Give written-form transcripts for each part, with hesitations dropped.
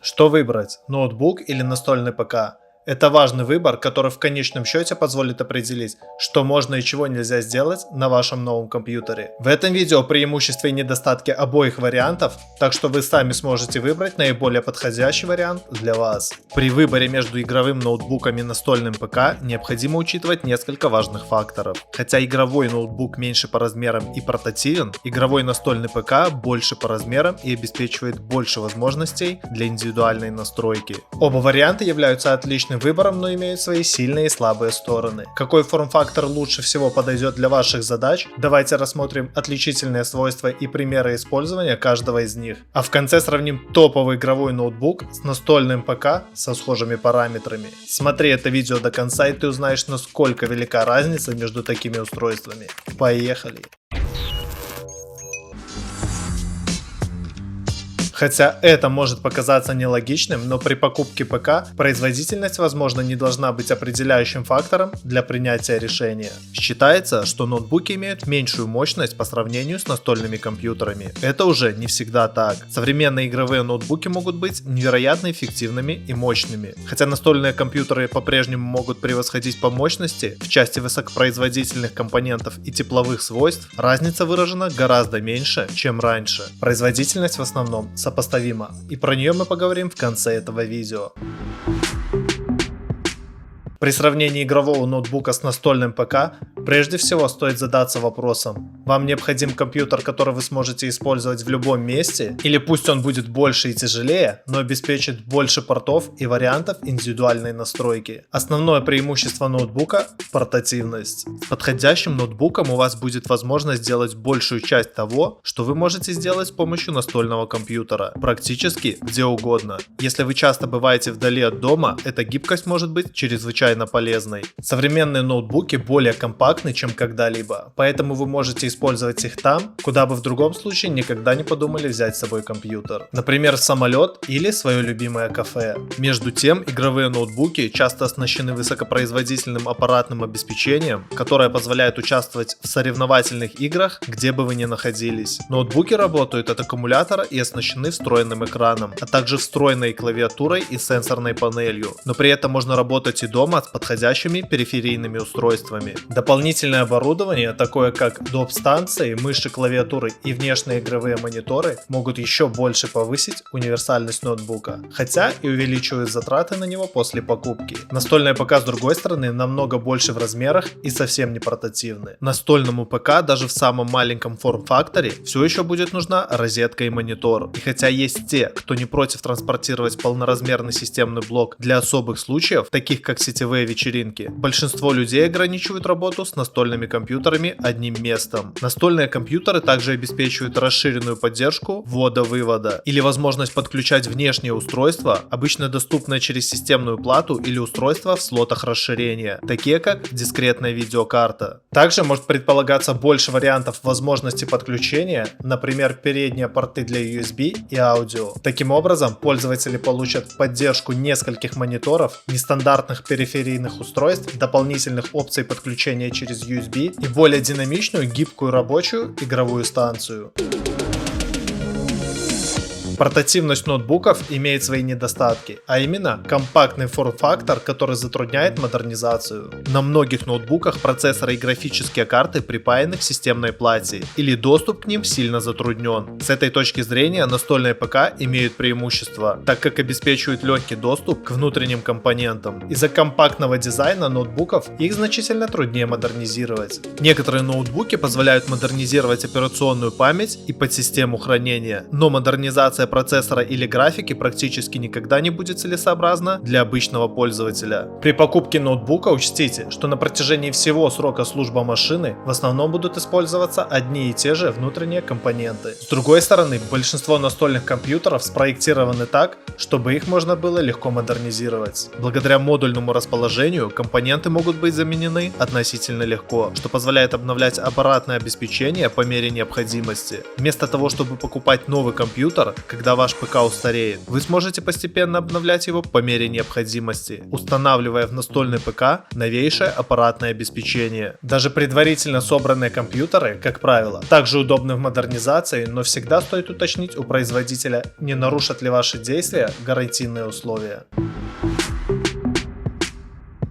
Что выбрать, ноутбук или настольный ПК? Это важный выбор, который в конечном счете позволит определить, что можно и чего нельзя сделать на вашем новом компьютере. В этом видео преимущества и недостатки обоих вариантов, так что вы сами сможете выбрать наиболее подходящий вариант для вас. При выборе между игровым ноутбуком и настольным ПК необходимо учитывать несколько важных факторов. Хотя игровой ноутбук меньше по размерам и портативен, игровой настольный ПК больше по размерам и обеспечивает больше возможностей для индивидуальной настройки. Оба варианта являются отличным выбором, но имеют свои сильные и слабые стороны. Какой форм-фактор лучше всего подойдет для ваших задач? Давайте рассмотрим отличительные свойства и примеры использования каждого из них. А в конце сравним топовый игровой ноутбук с настольным ПК со схожими параметрами. Смотри это видео до конца, и ты узнаешь, насколько велика разница между такими устройствами. Поехали! Хотя это может показаться нелогичным, но при покупке ПК производительность, возможно, не должна быть определяющим фактором для принятия решения. Считается, что ноутбуки имеют меньшую мощность по сравнению с настольными компьютерами. Это уже не всегда так. Современные игровые ноутбуки могут быть невероятно эффективными и мощными. Хотя настольные компьютеры по-прежнему могут превосходить по мощности в части высокопроизводительных компонентов и тепловых свойств, разница выражена гораздо меньше, чем раньше. Производительность в основном сопоставима, и про нее мы поговорим в конце этого видео. При сравнении игрового ноутбука с настольным ПК, прежде всего стоит задаться вопросом: вам необходим компьютер, который вы сможете использовать в любом месте, или пусть он будет больше и тяжелее, но обеспечит больше портов и вариантов индивидуальной настройки. Основное преимущество ноутбука – портативность. С подходящим ноутбуком у вас будет возможность сделать большую часть того, что вы можете сделать с помощью настольного компьютера, практически где угодно. Если вы часто бываете вдали от дома, эта гибкость может быть чрезвычайно полезной. Современные ноутбуки более компактны, чем когда-либо, поэтому вы можете использовать их там, куда бы в другом случае никогда не подумали взять с собой компьютер. Например, в самолет или свое любимое кафе. Между тем, игровые ноутбуки часто оснащены высокопроизводительным аппаратным обеспечением, которое позволяет участвовать в соревновательных играх, где бы вы ни находились. Ноутбуки работают от аккумулятора и оснащены встроенным экраном, а также встроенной клавиатурой и сенсорной панелью, но при этом можно работать и дома с подходящими периферийными устройствами. Дополнительное оборудование, такое как доп-станции, мыши, клавиатуры и внешние игровые мониторы, могут еще больше повысить универсальность ноутбука, хотя и увеличивают затраты на него после покупки. Настольные ПК, с другой стороны, намного больше в размерах и совсем не портативны. Настольному ПК даже в самом маленьком форм-факторе все еще будет нужна розетка и монитор. И хотя есть те, кто не против транспортировать полноразмерный системный блок для особых случаев, таких как сетевые вечеринки, большинство людей ограничивают работу с настольными компьютерами одним местом. Настольные компьютеры также обеспечивают расширенную поддержку ввода-вывода или возможность подключать внешние устройства, обычно доступные через системную плату или устройства в слотах расширения, такие как дискретная видеокарта. Также может предполагаться больше вариантов возможности подключения, например, передние порты для USB и аудио. Таким образом, пользователи получат поддержку нескольких мониторов, нестандартных периферийных устройств, дополнительных опций подключения через USB и более динамичную, гибкую рабочую игровую станцию. Портативность ноутбуков имеет свои недостатки, а именно компактный форм-фактор, который затрудняет модернизацию. На многих ноутбуках процессоры и графические карты припаяны к системной плате, или доступ к ним сильно затруднен. С этой точки зрения настольные ПК имеют преимущество, так как обеспечивают легкий доступ к внутренним компонентам. Из-за компактного дизайна ноутбуков их значительно труднее модернизировать. Некоторые ноутбуки позволяют модернизировать операционную память и подсистему хранения, но модернизация процессора или графики практически никогда не будет целесообразна для обычного пользователя. При покупке ноутбука учтите, что на протяжении всего срока службы машины в основном будут использоваться одни и те же внутренние компоненты. С другой стороны, большинство настольных компьютеров спроектированы так, чтобы их можно было легко модернизировать. Благодаря модульному расположению компоненты могут быть заменены относительно легко, что позволяет обновлять аппаратное обеспечение по мере необходимости. Вместо того, чтобы покупать новый компьютер, когда ваш ПК устареет. Вы сможете постепенно обновлять его по мере необходимости, устанавливая в настольный ПК новейшее аппаратное обеспечение. Даже предварительно собранные компьютеры, как правило, также удобны в модернизации, но всегда стоит уточнить у производителя, не нарушат ли ваши действия гарантийные условия.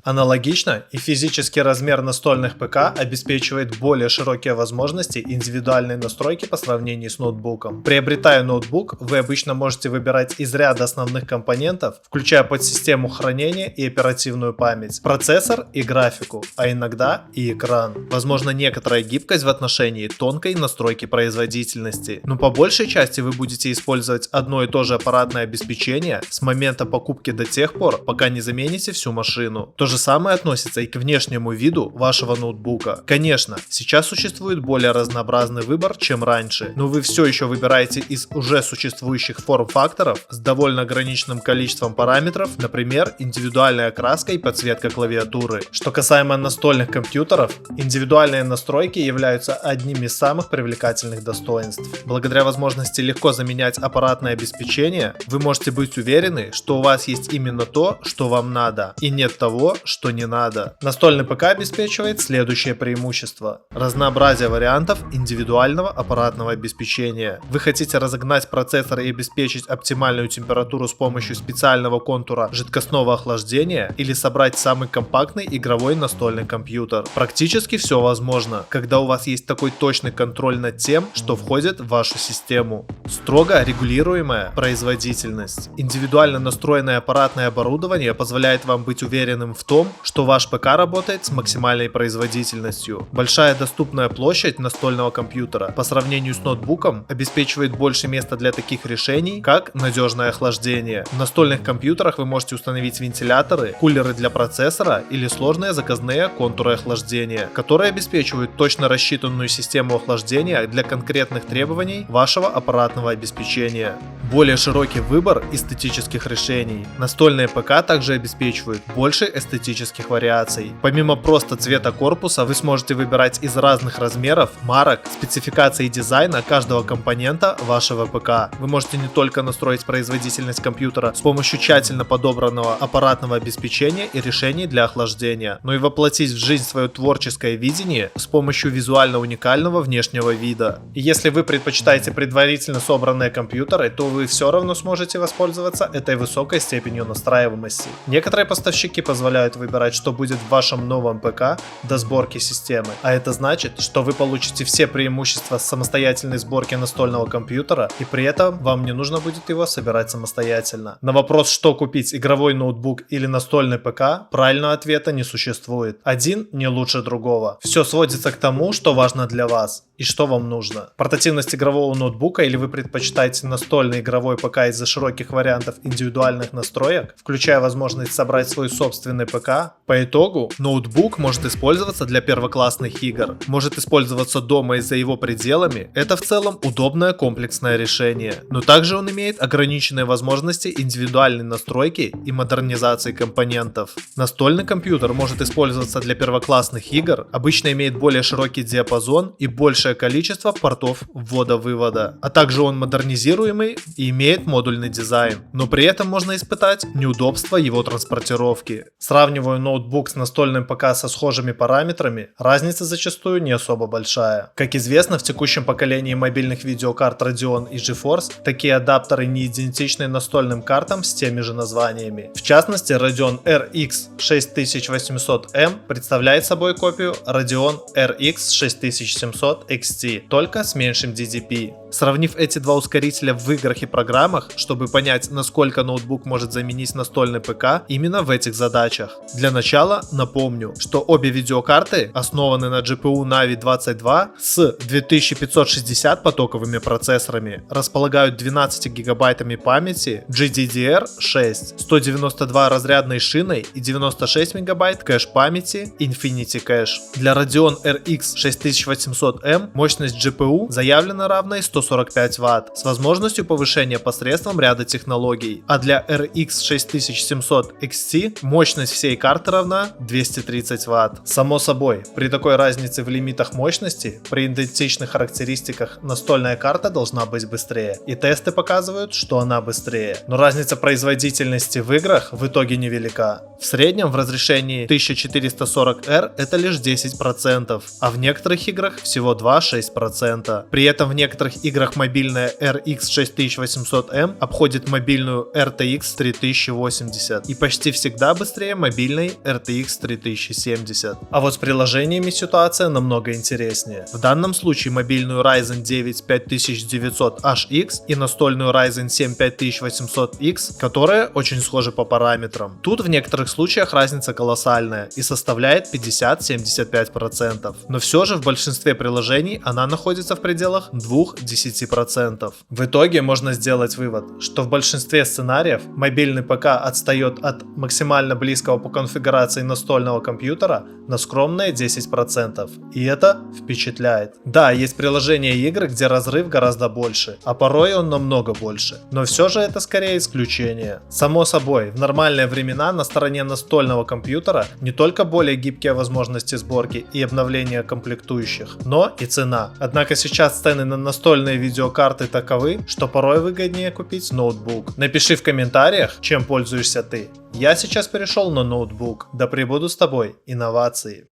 Аналогично и физический размер настольных ПК обеспечивает более широкие возможности индивидуальной настройки по сравнению с ноутбуком. Приобретая ноутбук, вы обычно можете выбирать из ряда основных компонентов, включая подсистему хранения и оперативную память, процессор и графику, а иногда и экран. Возможно, некоторая гибкость в отношении тонкой настройки производительности, но по большей части вы будете использовать одно и то же аппаратное обеспечение с момента покупки до тех пор, пока не замените всю машину. То же самое относится и к внешнему виду вашего ноутбука. Конечно, сейчас существует более разнообразный выбор, чем раньше, но вы все еще выбираете из уже существующих форм-факторов с довольно ограниченным количеством параметров, например, индивидуальная окраска и подсветка клавиатуры. Что касаемо настольных компьютеров, индивидуальные настройки являются одним из самых привлекательных достоинств. Благодаря возможности легко заменять аппаратное обеспечение, вы можете быть уверены, что у вас есть именно то, что вам надо, и нет того, что не надо. Настольный ПК обеспечивает следующее преимущество: разнообразие вариантов индивидуального аппаратного обеспечения. Вы хотите разогнать процессор и обеспечить оптимальную температуру с помощью специального контура жидкостного охлаждения или собрать самый компактный игровой настольный компьютер. Практически все возможно, когда у вас есть такой точный контроль над тем, что входит в вашу систему. Строго регулируемая производительность. Индивидуально настроенное аппаратное оборудование позволяет вам быть уверенным в том, что ваш ПК работает с максимальной производительностью. Большая доступная площадь настольного компьютера по сравнению с ноутбуком обеспечивает больше места для таких решений, как надежное охлаждение. В настольных компьютерах вы можете установить вентиляторы, кулеры для процессора или сложные заказные контуры охлаждения, которые обеспечивают точно рассчитанную систему охлаждения для конкретных требований вашего аппаратного обеспечения. Более широкий выбор эстетических решений. Настольные ПК также обеспечивают больше эстетических вариаций. Помимо просто цвета корпуса, вы сможете выбирать из разных размеров, марок, спецификаций дизайна каждого компонента вашего ПК. Вы можете не только настроить производительность компьютера с помощью тщательно подобранного аппаратного обеспечения и решений для охлаждения, но и воплотить в жизнь свое творческое видение с помощью визуально уникального внешнего вида. И если вы предпочитаете предварительно собранные компьютеры, то вы все равно сможете воспользоваться этой высокой степенью настраиваемости. Некоторые поставщики позволяют выбирать, что будет в вашем новом ПК до сборки системы, а это значит, что вы получите все преимущества самостоятельной сборки настольного компьютера, и при этом вам не нужно будет его собирать самостоятельно. На вопрос, что купить, игровой ноутбук или настольный ПК, правильного ответа не существует. Один не лучше другого. Все сводится к тому, что важно для вас и что вам нужно. Портативность игрового ноутбука или вы предпочитаете настольный игровой ПК из-за широких вариантов индивидуальных настроек, включая возможность собрать свой собственный ПК. По итогу, ноутбук может использоваться для первоклассных игр, может использоваться дома и за его пределами. Это в целом удобное комплексное решение, но также он имеет ограниченные возможности индивидуальной настройки и модернизации компонентов. Настольный компьютер может использоваться для первоклассных игр, обычно имеет более широкий диапазон и большее количество портов ввода-вывода, а также он модернизируемый и имеет модульный дизайн, но при этом можно испытать неудобства его транспортировки. Сравнивая ноутбук с настольным ПК со схожими параметрами, разница зачастую не особо большая. Как известно, в текущем поколении мобильных видеокарт Radeon и GeForce такие адаптеры не идентичны настольным картам с теми же названиями. В частности, Radeon RX 6800M представляет собой копию Radeon RX 6700 XT, только с меньшим DDP. Сравнив эти два ускорителя в играх и программах, чтобы понять, насколько ноутбук может заменить настольный ПК именно в этих задачах. Для начала напомню, что обе видеокарты основаны на GPU Navi 22 с 2560 потоковыми процессорами, располагают 12 гигабайтами памяти GDDR6, 192 разрядной шиной и 96 мегабайт кэш памяти Infinity Cache. Для Radeon RX 6800M мощность GPU заявлена равной 145 Вт с возможностью повышения посредством ряда технологий, а для RX 6700 XT мощность всей всей карты равна 230 Вт. Само собой, при такой разнице в лимитах мощности, при идентичных характеристиках настольная карта должна быть быстрее. И тесты показывают, что она быстрее. Но разница производительности в играх в итоге невелика. В среднем в разрешении 1440R это лишь 10%, а в некоторых играх всего 2-6%. При этом в некоторых играх мобильная RX 6800M обходит мобильную RTX 3080 и почти всегда быстрее мобильной RTX 3070. А вот с приложениями ситуация намного интереснее. В данном случае мобильную Ryzen 9 5900HX и настольную Ryzen 7 5800X, которые очень схожи по параметрам. Тут в некоторых случаях разница колоссальная и составляет 50-75%, но все же в большинстве приложений она находится в пределах 2-10%. В итоге можно сделать вывод, что в большинстве сценариев мобильный ПК отстает от максимально близкого по конфигурации настольного компьютера на скромные 10%, и это впечатляет. Да, есть приложения и игры, где разрыв гораздо больше, а порой он намного больше, но все же это скорее исключение. Само собой, в нормальные времена на стороне настольного компьютера не только более гибкие возможности сборки и обновления комплектующих, но и цена. Однако сейчас цены на настольные видеокарты таковы, что порой выгоднее купить ноутбук. Напиши в комментариях, чем пользуешься ты. Я сейчас перешел на ноутбук. Да пребудут с тобой инновации.